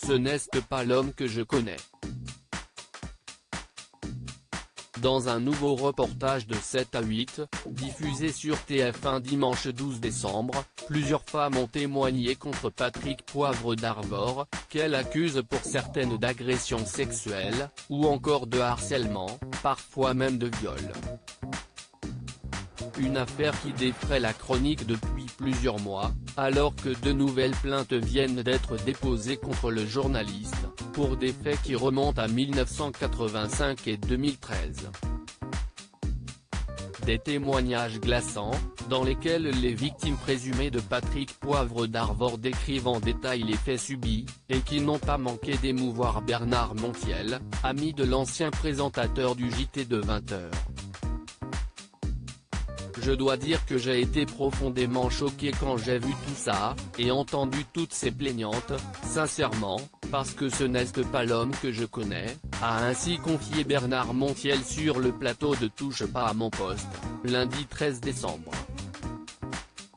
Ce n'est pas l'homme que je connais. Dans un nouveau reportage de 7 à 8, diffusé sur TF1 dimanche 12 décembre, plusieurs femmes ont témoigné contre Patrick Poivre d'Arvor, qu'elles accusent pour certaines d'agressions sexuelles, ou encore de harcèlement, parfois même de viol. Une affaire qui défraie la chronique depuis plusieurs mois, alors que de nouvelles plaintes viennent d'être déposées contre le journaliste, pour des faits qui remontent à 1985 et 2013. Des témoignages glaçants, dans lesquels les victimes présumées de Patrick Poivre d'Arvor décrivent en détail les faits subis, et qui n'ont pas manqué d'émouvoir Bernard Montiel, ami de l'ancien présentateur du JT de 20h. Je dois dire que j'ai été profondément choqué quand j'ai vu tout ça, et entendu toutes ces plaignantes, sincèrement, parce que ce n'est pas l'homme que je connais, a ainsi confié Bernard Montiel sur le plateau de Touche pas à mon poste, lundi 13 décembre.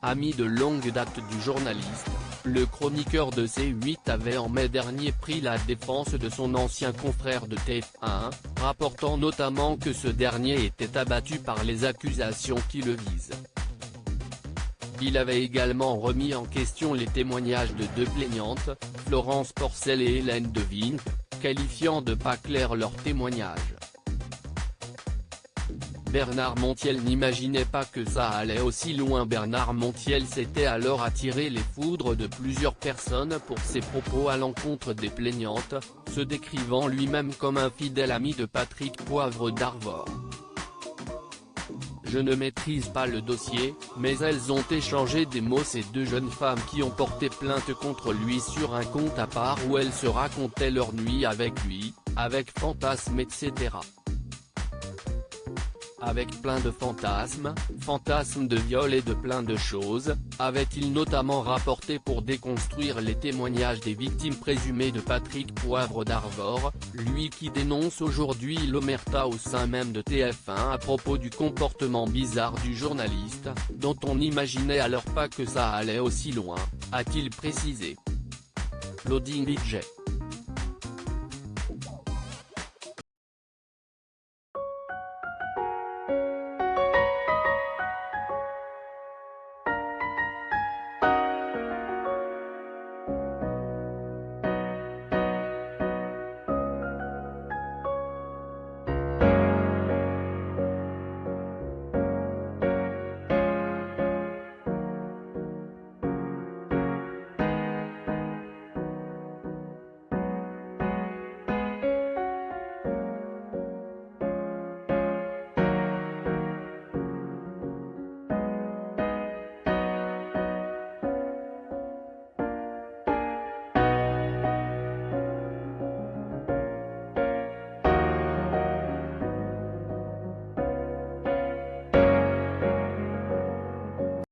Ami de longue date du journaliste, le chroniqueur de C8 avait en mai dernier pris la défense de son ancien confrère de TF1, rapportant notamment que ce dernier était abattu par les accusations qui le visent. Il avait également remis en question les témoignages de deux plaignantes, Florence Porcel et Hélène de Vinck, qualifiant de pas clairs leurs témoignages. Bernard Montiel n'imaginait pas que ça allait aussi loin. Bernard Montiel s'était alors attiré les foudres de plusieurs personnes pour ses propos à l'encontre des plaignantes, se décrivant lui-même comme un fidèle ami de Patrick Poivre d'Arvor. Je ne maîtrise pas le dossier, mais elles ont échangé des mots. Ces deux jeunes femmes qui ont porté plainte contre lui sur un compte à part où elles se racontaient leur nuit avec lui, avec fantasmes etc. Avec plein de fantasmes de viol et de plein de choses, avait-il notamment rapporté pour déconstruire les témoignages des victimes présumées de Patrick Poivre d'Arvor, lui qui dénonce aujourd'hui l'omerta au sein même de TF1 à propos du comportement bizarre du journaliste, dont on n'imaginait alors pas que ça allait aussi loin, a-t-il précisé. Loading budget.